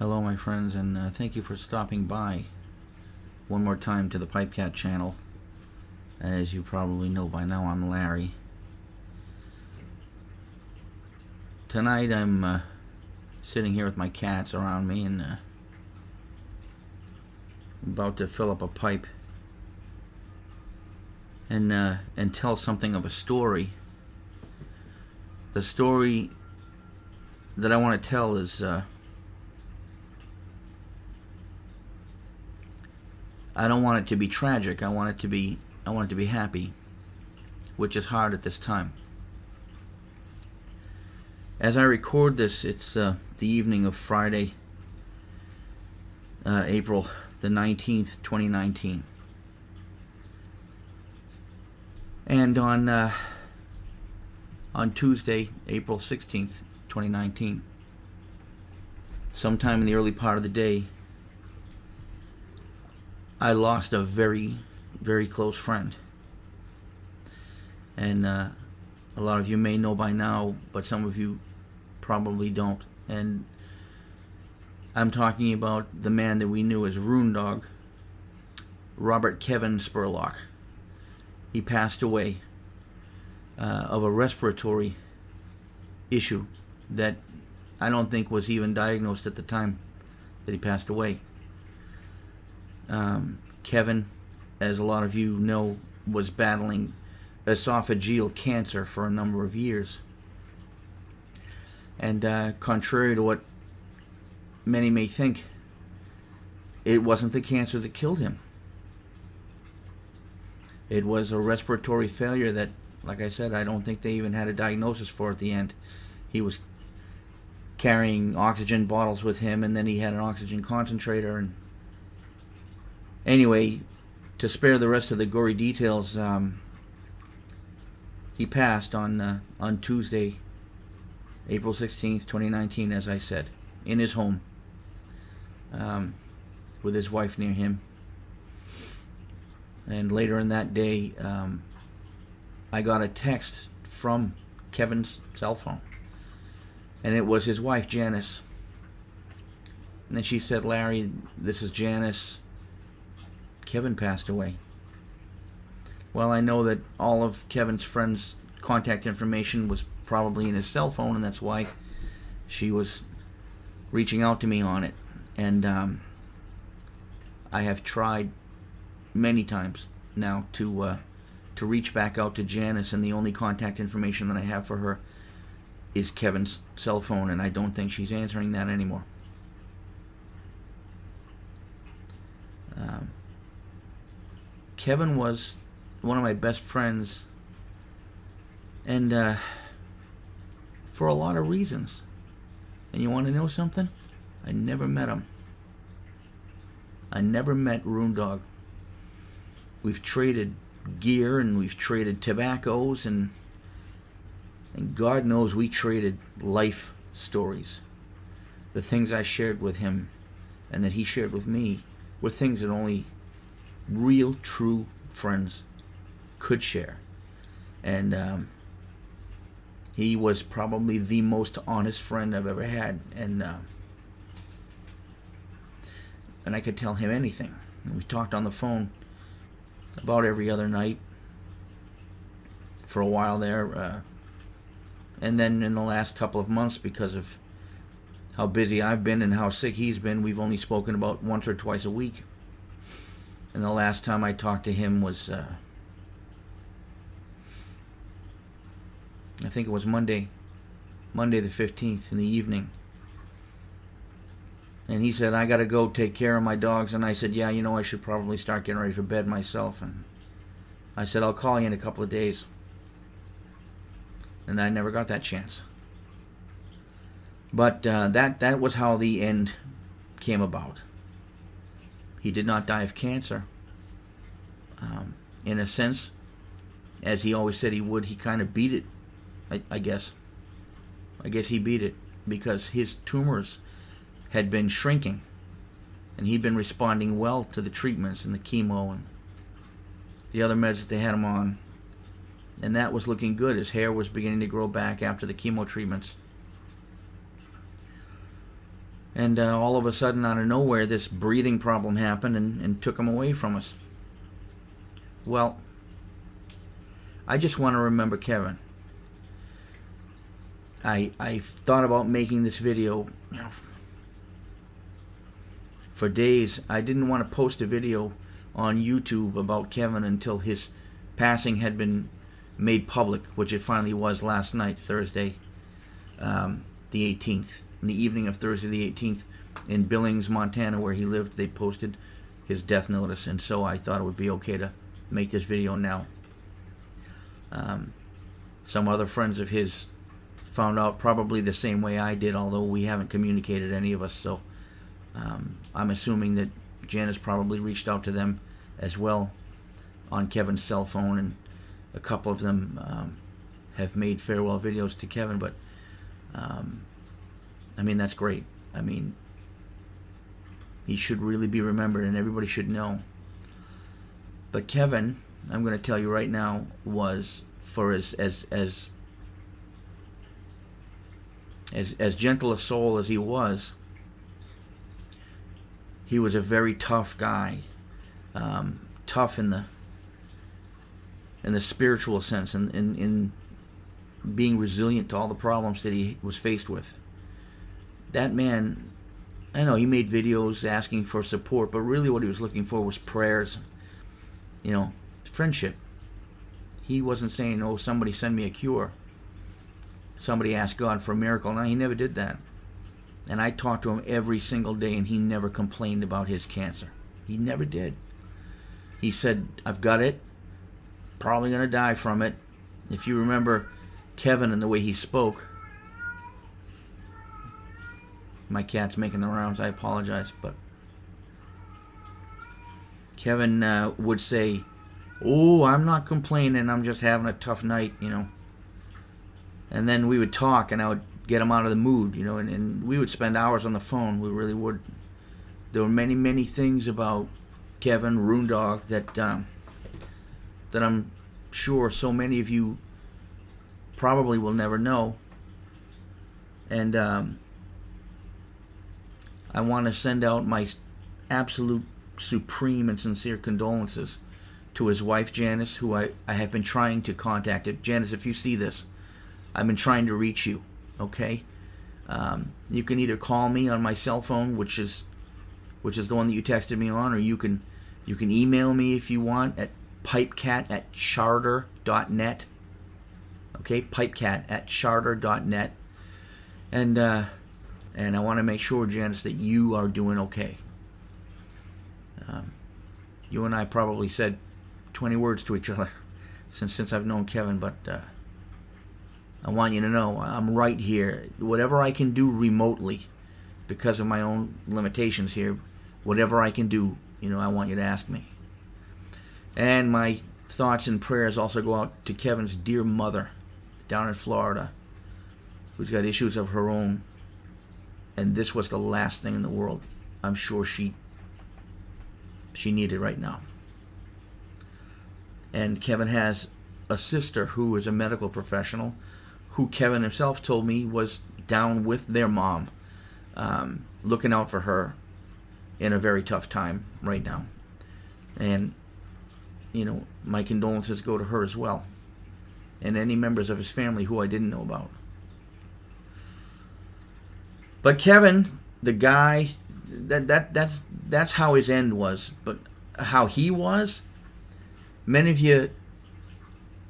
Hello my friends, and thank you for stopping by one more time to the PipeCat channel. As you probably know by now, I'm Larry. Tonight I'm sitting here with my cats around me and about to fill up a pipe and tell something of a story. The story that I want to tell is I don't want it to be tragic. I want it to be happy, which is hard at this time. As I record this, it's the evening of Friday, April the 19th, 2019. And on Tuesday, April 16th, 2019, sometime in the early part of the day, I lost a very, very close friend. And a lot of you may know by now, but some of you probably don't. And I'm talking about the man that we knew as RoonDog, Robert Kevin Spurlock. He passed away of a respiratory issue that I don't think was even diagnosed at the time that he passed away. Kevin, as a lot of you know, was battling esophageal cancer for a number of years. And contrary to what many may think, it wasn't the cancer that killed him. It was a respiratory failure that, like I said, I don't think they even had a diagnosis for at the end. He was carrying oxygen bottles with him, and then he had an oxygen concentrator. And anyway, to spare the rest of the gory details, he passed on Tuesday, April 16th, 2019, as I said, in his home, with his wife near him. And later in that day, I got a text from Kevin's cell phone, and it was his wife, Janice. And then she said, "Larry, this is Janice. Kevin passed away." Well, I know that all of Kevin's friends' contact information was probably in his cell phone, and that's why she was reaching out to me on it. And I have tried many times now to reach back out to Janice, and the only contact information that I have for her is Kevin's cell phone, and I don't think she's answering that anymore. Kevin was one of my best friends, and for a lot of reasons. And you want to know something? I never met him. I never met RoonDog. We've traded gear, and we've traded tobaccos, and God knows we traded life stories. The things I shared with him and that he shared with me were things that only real, true friends could share. And he was probably the most honest friend I've ever had, and I could tell him anything. And we talked on the phone about every other night for a while there, and then in the last couple of months, because of how busy I've been and how sick he's been, we've only spoken about once or twice a week. And the last time I talked to him was I think it was Monday the 15th in the evening. And he said, "I gotta go take care of my dogs." And I said, "Yeah, you know, I should probably start getting ready for bed myself." And I said, "I'll call you in a couple of days." And I never got that chance. But that was how the end came about. He did not die of cancer. In a sense, as he always said he would, he kind of beat it, I guess. I guess he beat it because his tumors had been shrinking, and he'd been responding well to the treatments and the chemo and the other meds that they had him on, and that was looking good. His hair was beginning to grow back after the chemo treatments. And all of a sudden, out of nowhere, this breathing problem happened and took him away from us. Well, I just want to remember Kevin. I thought about making this video, for days. I didn't want to post a video on YouTube about Kevin until his passing had been made public, which it finally was last night, Thursday, the 18th. In the evening of Thursday the 18th, in Billings, Montana, where he lived, they posted his death notice, and so I thought it would be okay to make this video now. Some other friends of his found out probably the same way I did, although we haven't communicated, any of us, so I'm assuming that Janice probably reached out to them as well on Kevin's cell phone, and a couple of them have made farewell videos to Kevin, but I mean, that's great. I mean, he should really be remembered, and everybody should know. But Kevin, I'm going to tell you right now, was, for as gentle a soul as he was a very tough guy. Tough in the spiritual sense, in being resilient to all the problems that he was faced with. That man, I know he made videos asking for support, but really what he was looking for was prayers, friendship. He wasn't saying, oh, somebody send me a cure. Somebody asked God for a miracle. No, he never did that. And I talked to him every single day, and he never complained about his cancer. He never did. He said, I've got it, probably going to die from it. If you remember Kevin and the way he spoke, my cat's making the rounds, I apologize, but Kevin would say, oh, I'm not complaining, I'm just having a tough night, And then we would talk, and I would get him out of the mood, and we would spend hours on the phone. We really would. There were many, many things about Kevin, RoonDog, that I'm sure so many of you probably will never know. And I want to send out my absolute supreme and sincere condolences to his wife, Janice, who I have been trying to contact. Janice, if you see this, I've been trying to reach you, okay? You can either call me on my cell phone, which is the one that you texted me on, or you can email me if you want at PipeCat@charter.net. Okay, PipeCat@charter.net. And I want to make sure, Janice, that you are doing okay. You and I probably said 20 words to each other since I've known Kevin, but I want you to know I'm right here. Whatever I can do remotely, because of my own limitations here, whatever I can do, I want you to ask me. And my thoughts and prayers also go out to Kevin's dear mother down in Florida, who's got issues of her own, and this was the last thing in the world I'm sure she needed right now. And Kevin has a sister who is a medical professional, who Kevin himself told me was down with their mom, looking out for her in a very tough time right now. And my condolences go to her as well, and any members of his family who I didn't know about. But Kevin, the guy, that's how his end was. But how he was, many of you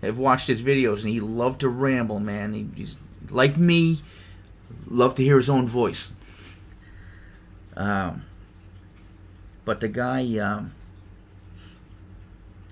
have watched his videos, and he loved to ramble, man. He's like me, loved to hear his own voice. But the guy,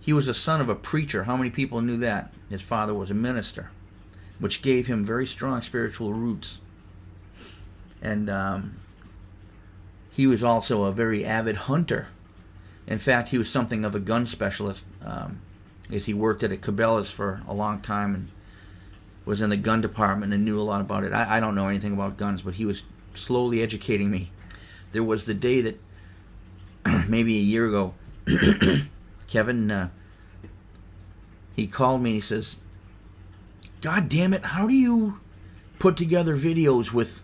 he was a son of a preacher. How many people knew that? His father was a minister, which gave him very strong spiritual roots. And he was also a very avid hunter. In fact, he was something of a gun specialist, as he worked at a Cabela's for a long time and was in the gun department and knew a lot about it. I don't know anything about guns, but he was slowly educating me. There was the day that, maybe a year ago, Kevin, he called me and he says, God damn it, how do you put together videos with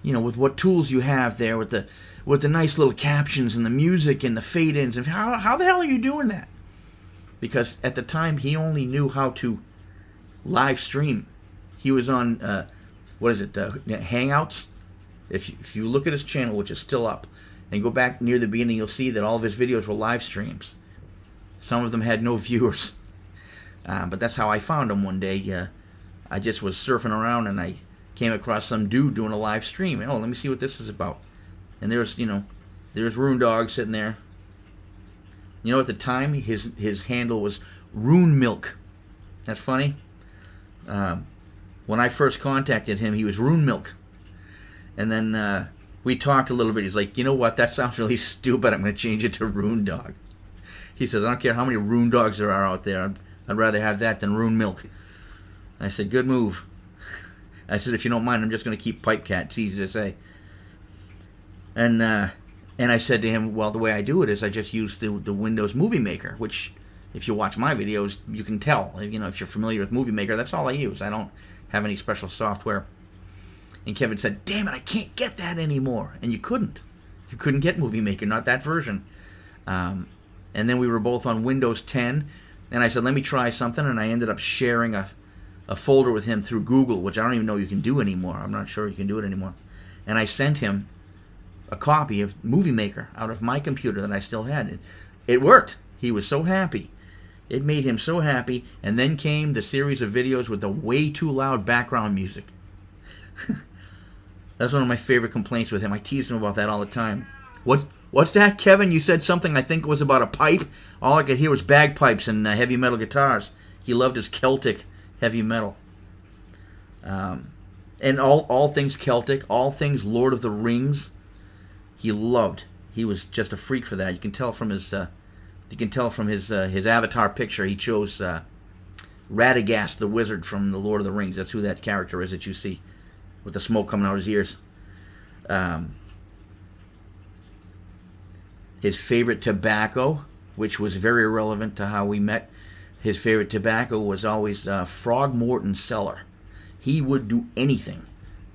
with what tools you have there, with the nice little captions and the music and the fade-ins. And how the hell are you doing that? Because at the time, he only knew how to live stream. He was on, Hangouts? If you look at his channel, which is still up, and go back near the beginning, you'll see that all of his videos were live streams. Some of them had no viewers. But that's how I found him one day. I just was surfing around, and I came across some dude doing a live stream. And, let me see what this is about. And there's RoonDog sitting there. At the time, his handle was RoonMilk. That's funny. When I first contacted him, he was RoonMilk. And then we talked a little bit. He's like, you know what? That sounds really stupid. I'm going to change it to RoonDog. He says, I don't care how many RoonDogs there are out there. I'd rather have that than RoonMilk. I said, good move. I said, if you don't mind, I'm just going to keep PipeCat. It's easy to say. And I said to him, well, the way I do it is I just use the Windows Movie Maker, which, if you watch my videos, you can tell. If you're familiar with Movie Maker, that's all I use. I don't have any special software. And Kevin said, damn it, I can't get that anymore. And you couldn't. You couldn't get Movie Maker, not that version. And then we were both on Windows 10. And I said, let me try something. And I ended up sharing a folder with him through Google, which I don't even know you can do anymore. I'm not sure you can do it anymore. And I sent him a copy of Movie Maker out of my computer that I still had. It worked. He was so happy. It made him so happy. And then came the series of videos with the way too loud background music. That's one of my favorite complaints with him. I tease him about that all the time. What's that, Kevin? You said something I think was about a pipe. All I could hear was bagpipes and heavy metal guitars. He loved his Celtic heavy metal. And all things Celtic, all things Lord of the Rings, he loved. He was just a freak for that. You can tell from his his avatar picture. He chose Radagast the wizard from the Lord of the Rings. That's who that character is that you see, with the smoke coming out of his ears. His favorite tobacco, which was very relevant to how we met. His favorite tobacco was always Frogmorton Cellar. He would do anything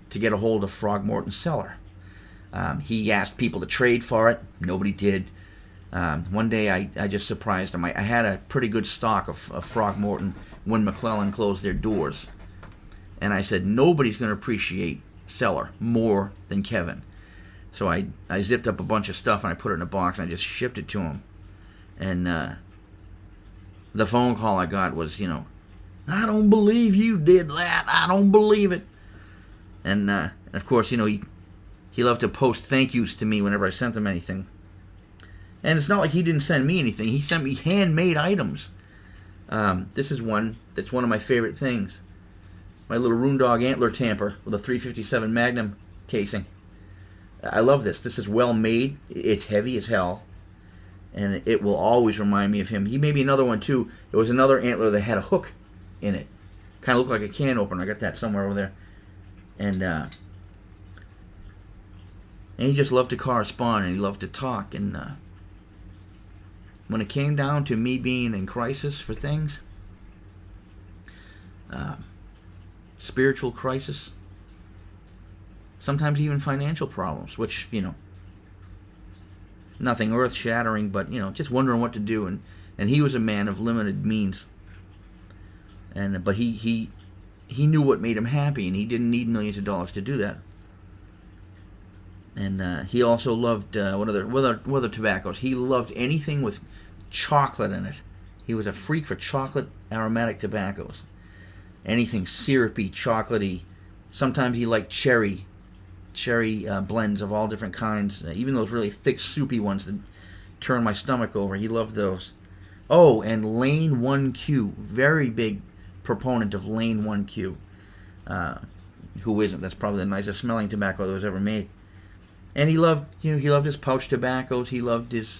to get a hold of Frogmorton Cellar. He asked people to trade for it. Nobody did. One day I just surprised him. I had a pretty good stock of Frogmorton when McClellan closed their doors. And I said, nobody's going to appreciate Cellar more than Kevin. So I zipped up a bunch of stuff and I put it in a box and I just shipped it to him. And the phone call I got was, I don't believe you did that. I don't believe it. And of course, he loved to post thank yous to me whenever I sent him anything. And it's not like he didn't send me anything. He sent me handmade items. This is one that's one of my favorite things. My little RoonDog antler tamper with a 357 Magnum casing. I love this. This is well made. It's heavy as hell. And it will always remind me of him. He made me another one too. There was another antler that had a hook in it. Kind of looked like a can opener. I got that somewhere over there. And he just loved to correspond and he loved to talk. And when it came down to me being in crisis for things, spiritual crisis, sometimes even financial problems, which, nothing earth-shattering, but, just wondering what to do. And he was a man of limited means. But he knew what made him happy, and he didn't need millions of dollars to do that. And he also loved, what other tobaccos? He loved anything with chocolate in it. He was a freak for chocolate aromatic tobaccos. Anything syrupy, chocolatey. Sometimes he liked cherry blends of all different kinds, even those really thick, soupy ones that turn my stomach over. He loved those. Oh, and Lane 1Q, very big proponent of Lane 1Q. Who isn't? That's probably the nicest smelling tobacco that was ever made. And he loved, his pouch tobaccos. He loved his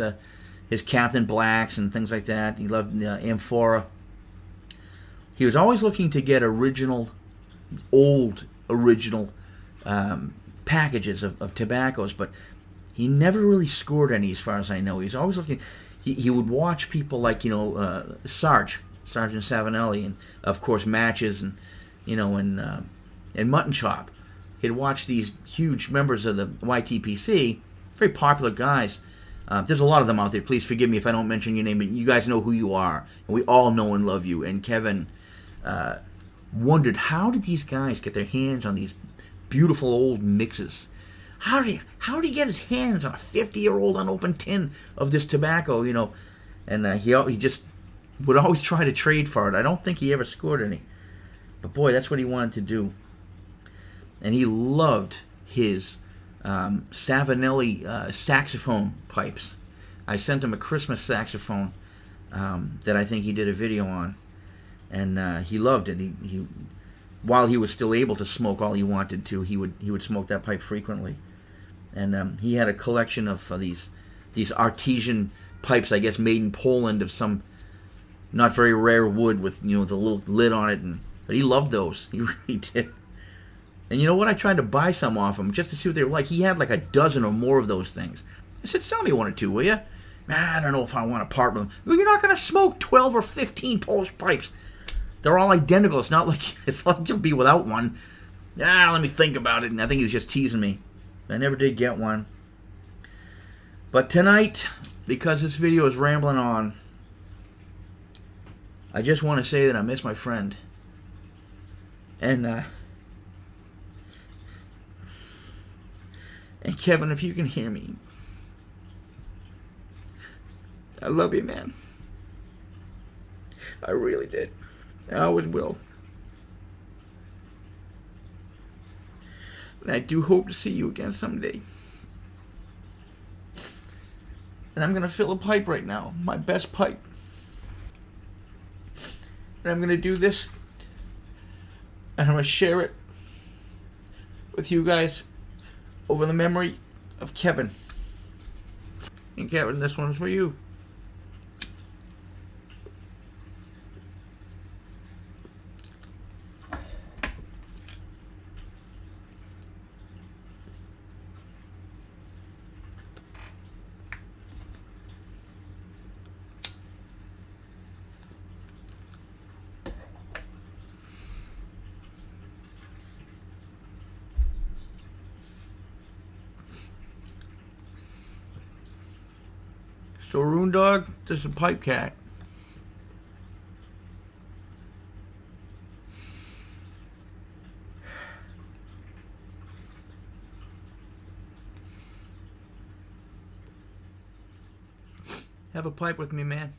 Captain Blacks and things like that. He loved Amphora. He was always looking to get original packages of tobaccos, but he never really scored any, as far as I know. He was always looking. He would watch people like Sergeant Savinelli, and of course Matches, and and Mutton Chop, he'd watch these huge members of the YTPC, very popular guys. There's a lot of them out there. Please forgive me if I don't mention your name, but you guys know who you are, and we all know and love you. And Kevin wondered, how did these guys get their hands on these beautiful old mixes? How did he get his hands on a 50-year-old unopened tin of this tobacco? You know, and he just would always try to trade for it. I don't think he ever scored any, but boy, that's what he wanted to do. And he loved his Savinelli saxophone pipes. I sent him a Christmas saxophone that I think he did a video on, and he loved it. He while he was still able to smoke all he wanted to, he would smoke that pipe frequently. And he had a collection of these artesian pipes, I guess made in Poland, of some not very rare wood with, you know, the little lid on it, but he loved those. He really did. And you know what? I tried to buy some off him just to see what they were like. He had like a dozen or more of those things. I said, sell me one or two, will you? I don't know if I want to part with them. Well, you're not going to smoke 12 or 15 Polish pipes. They're all identical. It's not like you'll be without one. Let me think about it. And I think he was just teasing me. I never did get one. But tonight, because this video is rambling on, I just want to say that I miss my friend. And Kevin, if you can hear me, I love you, man. I really did. I always will. And I do hope to see you again someday. And I'm going to fill a pipe right now, my best pipe. And I'm going to do this, and I'm going to share it with you guys over the memory of Kevin. And Kevin, this one's for you. So RoonDog, this is a PipeCat. Have a pipe with me, man.